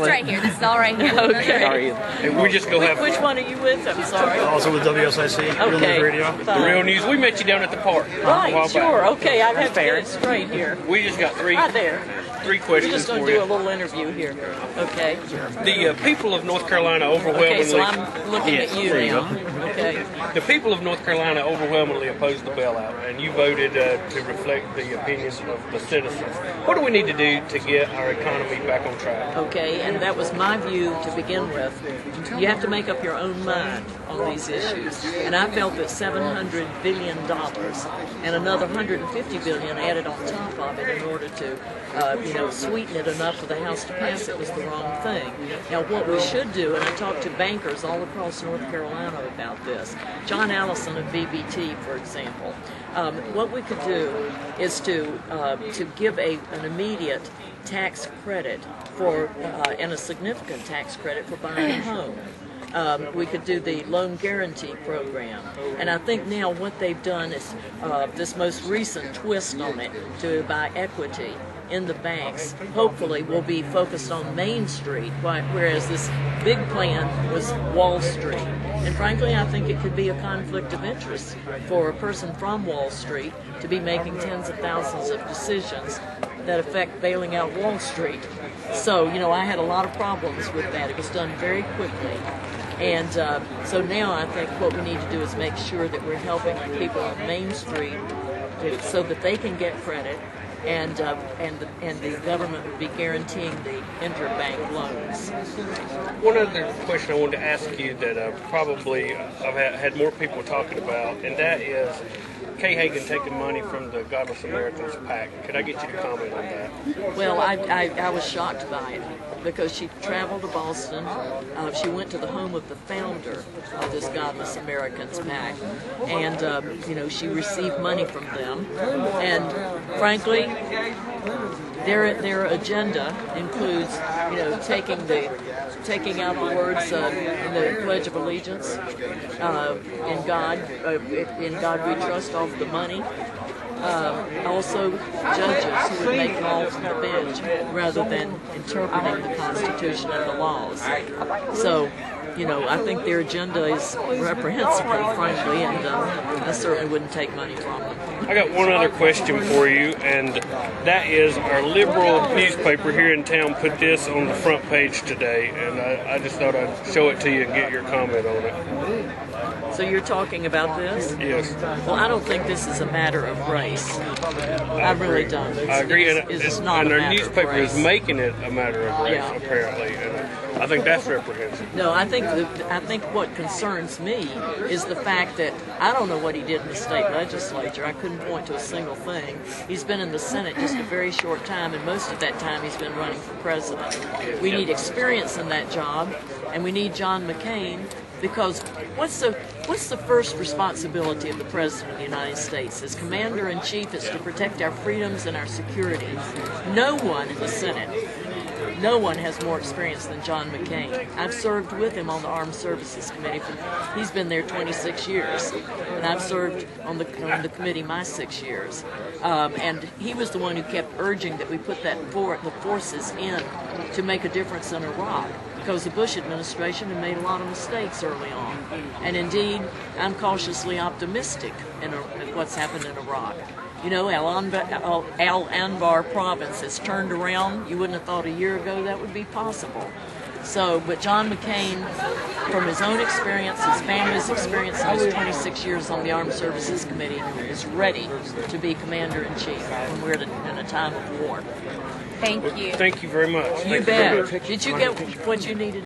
It's right here. This is all right here. Okay. And we just go have Which one are you with? I'm sorry. Also with WSIC, Real Okay. News Radio. the real news. We met you down at the park. a while Right, back. sure. Okay, I've had fair. Right here. We just got three Right there. We're questions just going for to do a you. little interview here. Okay. The people of North Carolina overwhelmingly. Okay, so I'm looking at you now. Okay. The people of North Carolina overwhelmingly opposed the bailout, and you voted to reflect the opinions of the citizens. What do we need to do to get our economy back on track? Okay, and that was my view to begin with. You have to make up your own mind on these issues. And I felt that $700 billion and another $150 billion added on top of it in order to, sweeten it enough for the House to pass it was the wrong thing. Now, what we should do, and I talked to bankers all across North Carolina about this, John Allison of BBT, for example, what we could do is to give an immediate tax credit for and a significant tax credit for buying a home. We could do the loan guarantee program. And I think now what they've done is this most recent twist on it to buy equity in the banks, hopefully will be focused on Main Street, whereas this big plan was Wall Street. And frankly, I think it could be a conflict of interest for a person from Wall Street to be making tens of thousands of decisions that affect bailing out Wall Street. So, I had a lot of problems with that. It was done very quickly. And so now I think what we need to do is make sure that we're helping people on Main Street so that they can get credit, and the government would be guaranteeing the interbank loans. One other question I wanted to ask you that probably I've had more people talking about, and that is Kay Hagan taking money from the Godless Americans PAC. Could I get you to comment on that? Well, I was shocked by it because she traveled to Boston. She went to the home of the founder of this Godless Americans PAC, and she received money from them. And frankly, their agenda includes, taking out the words in the Pledge of Allegiance, in God we trust, off the money. Also, judges who would make law from the bench rather than interpreting the Constitution and the laws. So, I think their agenda is reprehensible, frankly, and I certainly wouldn't take money from them. I got one other question for you, and that is our liberal newspaper here in town put this on the front page today, and I just thought I'd show it to you and get your comment on it. So you're talking about this? Yes. Well, I don't think this is a matter of race. I really don't. I agree, It's not and a our matter newspaper of race. is making it a matter of race, Yeah. apparently, and I think that's reprehensible. No, I think what concerns me is the fact that I don't know what he did in the state legislature. I couldn't point to a single thing. He's been in the Senate just a very short time, and most of that time he's been running for president. We need experience in that job, and we need John McCain, because what's the first responsibility of the President of the United States? As Commander-in-Chief is to protect our freedoms and our security. No one in the Senate, no one has more experience than John McCain. I've served with him on the Armed Services Committee. He's been there 26 years, and I've served on the committee my 6 years. And he was the one who kept urging that we put the forces in to make a difference in Iraq, because the Bush administration had made a lot of mistakes early on. And indeed, I'm cautiously optimistic in what's happened in Iraq. Al Anbar province has turned around. You wouldn't have thought a year ago that would be possible. So, but John McCain, from his own experience, his family's experience, and his 26 years on the Armed Services Committee, is ready to be Commander-in-Chief when we're in a time of war. Thank you. Thank you very much. You bet. Did you get what you needed?